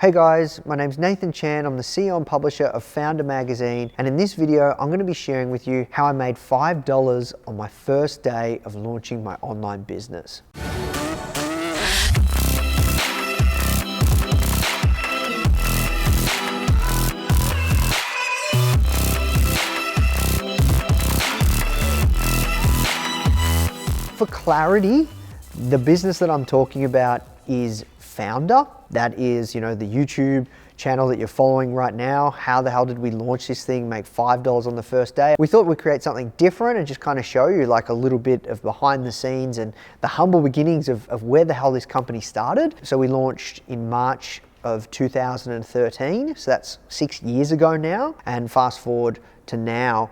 Hey guys, my name's Nathan Chan. I'm the CEO and publisher of Foundr magazine, and in this video I'm going to be sharing with you how I made $5 on my first day of launching my online business. For clarity, the business that I'm talking about is Foundr. That is, the YouTube channel that you're following right now. How the hell did we launch this thing, make $5 on the first day? We thought we'd create something different and just kind of show you like a little bit of behind the scenes and the humble beginnings of where the hell this company started. So we launched in March of 2013. So that's 6 years ago now. And fast forward to now,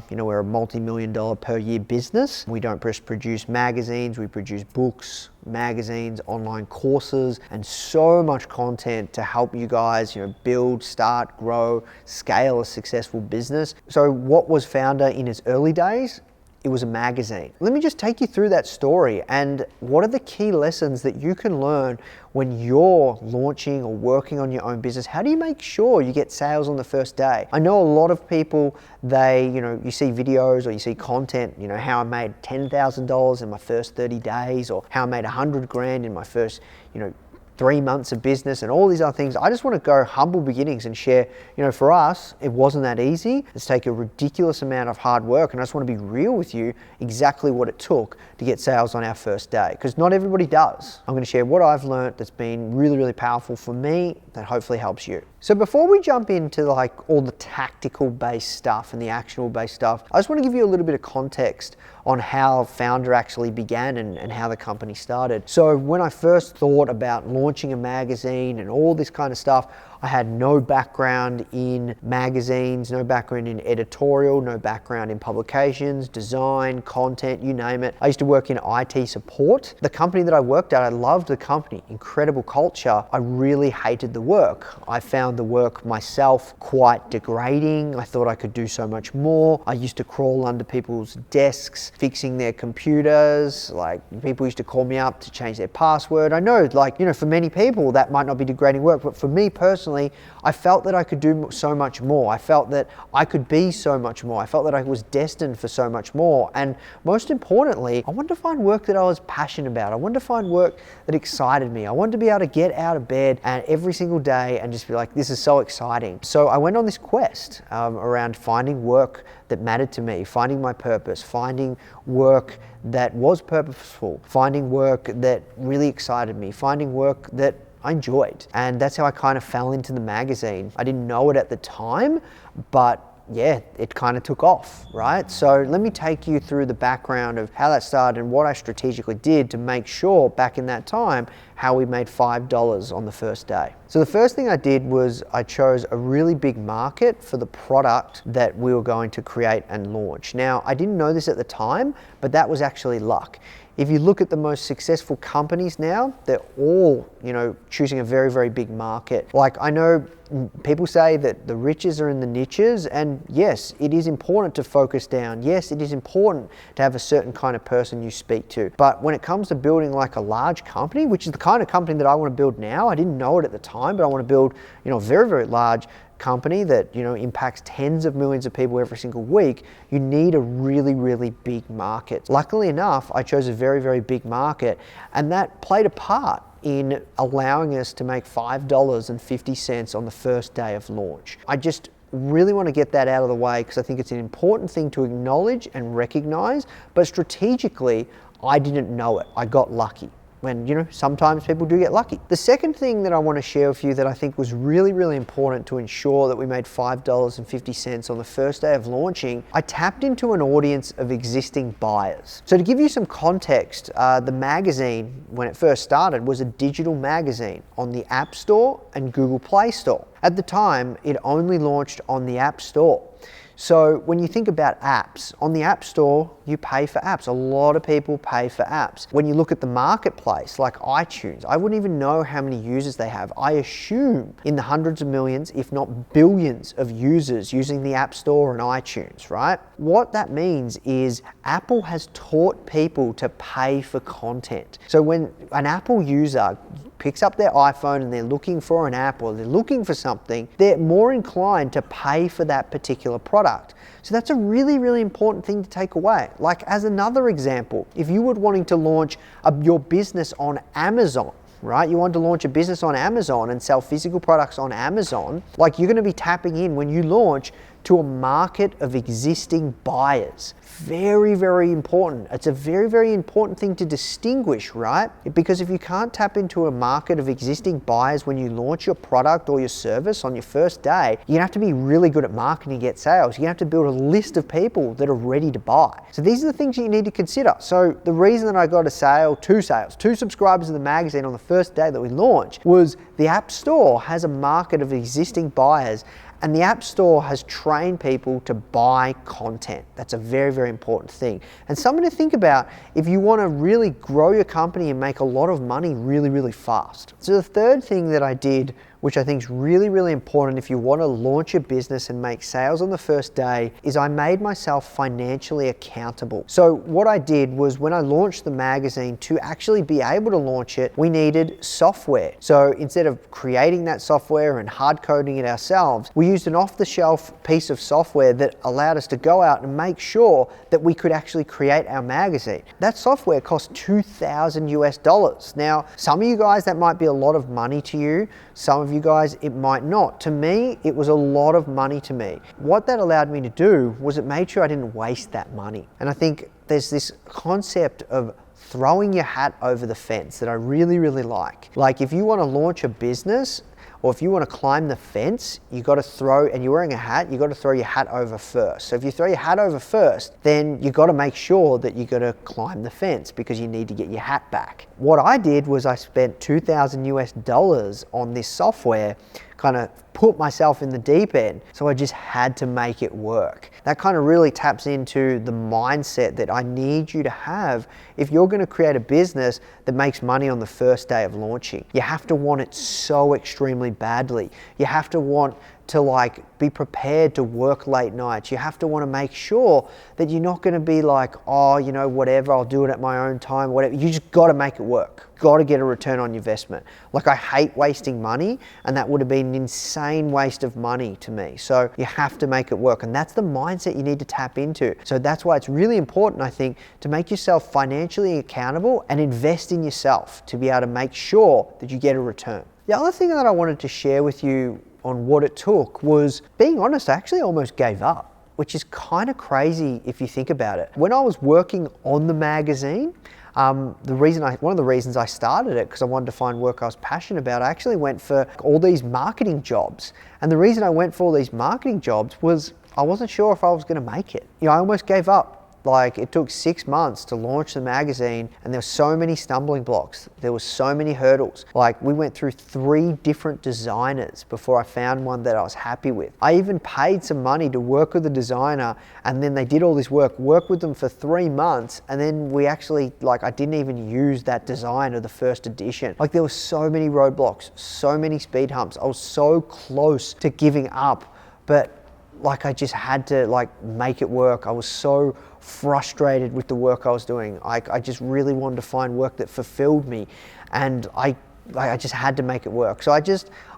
we're a multi-million-dollar per year business. We don't just produce magazines, we produce books, magazines, online courses, and so much content to help you guys, build, start, grow, scale a successful business. So what was Foundr in its early days? It was a magazine. Let me just take you through that story and what are the key lessons that you can learn when you're launching or working on your own business. How do you make sure you get sales on the first day? I know a lot of people, you see videos or you see content, how I made $10,000 in my first 30 days or how I made 100 grand in my first, 3 months of business and all these other things. I just want to go humble beginnings and share, for us, it wasn't that easy. It's taken a ridiculous amount of hard work, and I just want to be real with you exactly what it took to get sales on our first day, because not everybody does. I'm going to share what I've learned that's been really, really powerful for me that hopefully helps you. So before we jump into all the tactical based stuff and the actionable based stuff, I just want to give you a little bit of context on how Foundr actually began and how the company started. So when I first thought about launching a magazine and all this kind of stuff, I had no background in magazines, no background in editorial, no background in publications, design, content, you name it. I used to work in IT support. The company that I worked at, I loved the company, incredible culture. I really hated the work. I found the work myself quite degrading. I thought I could do so much more. I used to crawl under people's desks, fixing their computers. Like, people used to call me up to change their password. I know, for many people that might not be degrading work, but for me personally, I felt that I could do so much more. I felt that I could be so much more. I felt that I was destined for so much more. And most importantly, I wanted to find work that I was passionate about. I wanted to find work that excited me. I wanted to be able to get out of bed and every single day and just be like, this is so exciting. So I went on this quest around finding work that mattered to me, finding my purpose, finding work that was purposeful, finding work that really excited me, finding work that I enjoyed. And that's how I kind of fell into the magazine. I didn't know it at the time, but yeah, it kind of took off, right? So let me take you through the background of how that started and what I strategically did to make sure back in that time how we made $5 on the first day. So the first thing I did was I chose a really big market for the product that we were going to create and launch. Now, I didn't know this at the time, but that was actually luck. If you look at the most successful companies now, they're all, choosing a very, very big market. Like, I know people say that the riches are in the niches, and yes, it is important to focus down. Yes, it is important to have a certain kind of person you speak to. But when it comes to building like a large company, which is the kind of company that I want to build now, I didn't know it at the time, but I want to build, a very, very large company that impacts tens of millions of people every single week, you need a really, really big market. Luckily enough, I chose a very, very big market, and that played a part in allowing us to make $5.50 on the first day of launch. I just really want to get that out of the way because I think it's an important thing to acknowledge and recognize, but strategically, I didn't know it. I got lucky. When, sometimes people do get lucky. The second thing that I want to share with you that I think was really, really important to ensure that we made $5.50 on the first day of launching, I tapped into an audience of existing buyers. So to give you some context, the magazine, when it first started, was a digital magazine on the App Store and Google Play Store. At the time, it only launched on the App Store. So when you think about apps, on the App Store, you pay for apps. A lot of people pay for apps. When you look at the marketplace, like iTunes, I wouldn't even know how many users they have. I assume in the hundreds of millions, if not billions of users using the App Store and iTunes, right? What that means is Apple has taught people to pay for content. So when an Apple user picks up their iPhone and they're looking for an app or they're looking for something, they're more inclined to pay for that particular product. So that's a really, really important thing to take away. Like as another example, if you were wanting to launch your business on Amazon, right? You want to launch a business on Amazon and sell physical products on Amazon, like you're going to be tapping in when you launch to a market of existing buyers. Very, very important. It's a very, very important thing to distinguish, right? Because if you can't tap into a market of existing buyers when you launch your product or your service on your first day, you're gonna have to be really good at marketing and get sales. You're gonna have to build a list of people that are ready to buy. So these are the things that you need to consider. So the reason that I got two subscribers in the magazine on the first day that we launched was the App Store has a market of existing buyers, and the App Store has trained people to buy content. That's a very, very important thing. And something to think about if you want to really grow your company and make a lot of money really, really fast. So the third thing that I did, which I think is really, really important if you want to launch a business and make sales on the first day, is I made myself financially accountable. So what I did was when I launched the magazine, to actually be able to launch it, we needed software. So instead of creating that software and hard coding it ourselves, we used an off-the-shelf piece of software that allowed us to go out and make sure that we could actually create our magazine. That software cost $2,000 US. Now, some of you guys, that might be a lot of money to you. Some of you guys, it might not. To me, it was a lot of money to me. What that allowed me to do was it made sure I didn't waste that money. And I think there's this concept of throwing your hat over the fence that I really, really like. Like if you want to launch a business, or if you want to climb the fence, you got to throw, and you're wearing a hat, you got to throw your hat over first. So if you throw your hat over first, then you got to make sure that you got to climb the fence because you need to get your hat back. What I did was I spent $2,000 US on this software, kind of put myself in the deep end. So I just had to make it work. That kind of really taps into the mindset that I need you to have if you're going to create a business that makes money on the first day of launching. You have to want it so extremely badly. You have to want to be prepared to work late nights. You have to want to make sure that you're not going to be like, oh, you know, whatever, I'll do it at my own time, whatever. You just got to make it work. Got to get a return on your investment. Like I hate wasting money, and that would have been an insane waste of money to me. So you have to make it work, and that's the mindset you need to tap into. So that's why it's really important, I think, to make yourself financially accountable and invest in yourself to be able to make sure that you get a return. The other thing that I wanted to share with you on what it took was, being honest, I actually almost gave up, which is kind of crazy if you think about it. When I was working on the magazine, one of the reasons I started it, because I wanted to find work I was passionate about, I actually went for all these marketing jobs. And the reason I went for all these marketing jobs was I wasn't sure if I was going to make it. You know, I almost gave up. Like it took 6 months to launch the magazine, and there were so many stumbling blocks. There were so many hurdles. Like we went through 3 different designers before I found one that I was happy with. I even paid some money to work with a designer, and then they did all this work with them for 3 months, and then we actually, I didn't even use that design of the first edition. Like there were so many roadblocks, so many speed humps. I was so close to giving up, but I just had to make it work. I was so frustrated with the work I was doing. I just really wanted to find work that fulfilled me, and I just had to make it work. So I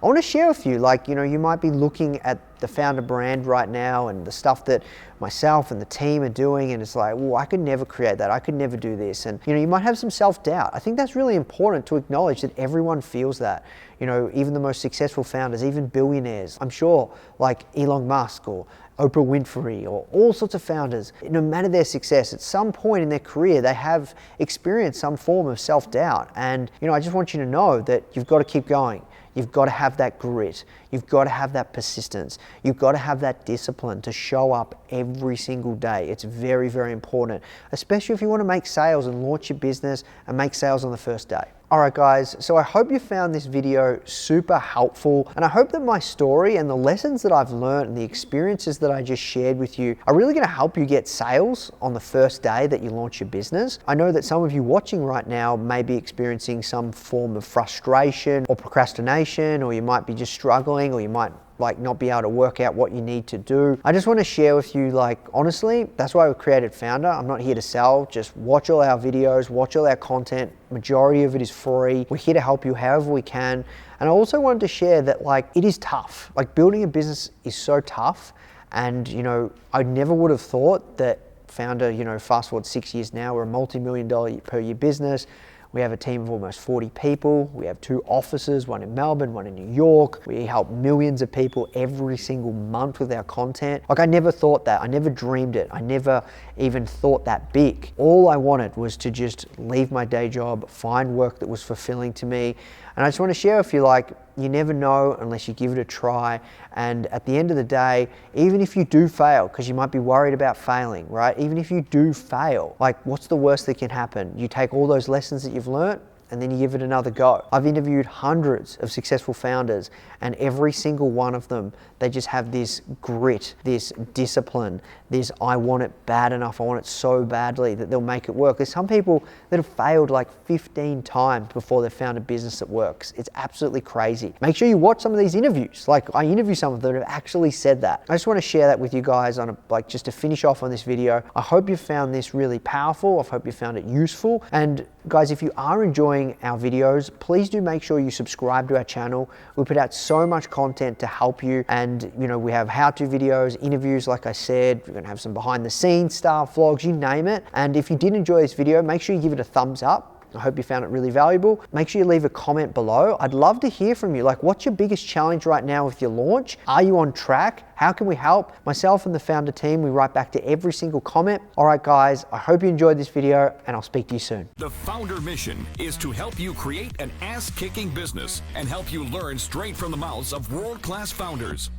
want to share with you, you might be looking at the Foundr brand right now and the stuff that myself and the team are doing, and it's like, well, I could never create that. I could never do this. And you might have some self-doubt. I think that's really important to acknowledge that everyone feels that. Even the most successful founders, even billionaires, I'm sure, like Elon Musk or Oprah Winfrey or all sorts of founders, no matter their success, at some point in their career, they have experienced some form of self-doubt. And, I just want you to know that you've got to keep going. You've got to have that grit. You've got to have that persistence. You've got to have that discipline to show up every single day. It's very, very important, especially if you want to make sales and launch your business and make sales on the first day. All right, guys, so I hope you found this video super helpful, and I hope that my story and the lessons that I've learned and the experiences that I just shared with you are really going to help you get sales on the first day that you launch your business. I know that some of you watching right now may be experiencing some form of frustration or procrastination, or you might be just struggling, or you might like not be able to work out what you need to do. I just want to share with you, like, honestly, that's why we created Foundr. I'm not here to sell. Just watch all our videos, watch all our content. Majority of it is free. We're here to help you however we can. And I also wanted to share that, like, it is tough. Like, building a business is so tough. And, you know, I never would have thought that Foundr, you know, fast forward 6 years now, we're a multi-million-dollar per year business. We have a team of almost 40 people. We have 2 offices, one in Melbourne, one in New York. We help millions of people every single month with our content. Like, I never thought that. I never dreamed it. I never even thought that big. All I wanted was to just leave my day job, find work that was fulfilling to me. And I just want to share with you, like, you never know unless you give it a try. And at the end of the day, even if you do fail, because you might be worried about failing, right? Even if you do fail, like, what's the worst that can happen? You take all those lessons that you've learned and then you give it another go. I've interviewed hundreds of successful founders, and every single one of them, they just have this grit, this discipline, this I want it bad enough, I want it so badly that they'll make it work. There's some people that have failed like 15 times before they've found a business that works. It's absolutely crazy. Make sure you watch some of these interviews. Like, I interview some of them that have actually said that. I just want to share that with you guys on just to finish off on this video. I hope you found this really powerful. I hope you found it useful. And guys, if you are enjoying our videos, please do make sure you subscribe to our channel. We put out so much content to help you, and you know, we have how-to videos, interviews, like I said. We're gonna have some behind the scenes stuff, vlogs, you name it. And if you did enjoy this video, make sure you give it a thumbs up. I hope you found it really valuable. Make sure you leave a comment below. I'd love to hear from you. Like, what's your biggest challenge right now with your launch? Are you on track? How can we help? Myself and the Foundr team, we write back to every single comment. All right, guys, I hope you enjoyed this video, and I'll speak to you soon. The Foundr mission is to help you create an ass-kicking business and help you learn straight from the mouths of world-class founders.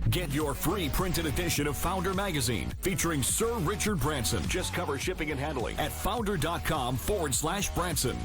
Get your free printed edition of Foundr magazine featuring Sir Richard Branson. Just cover shipping and handling at foundr.com/Branson.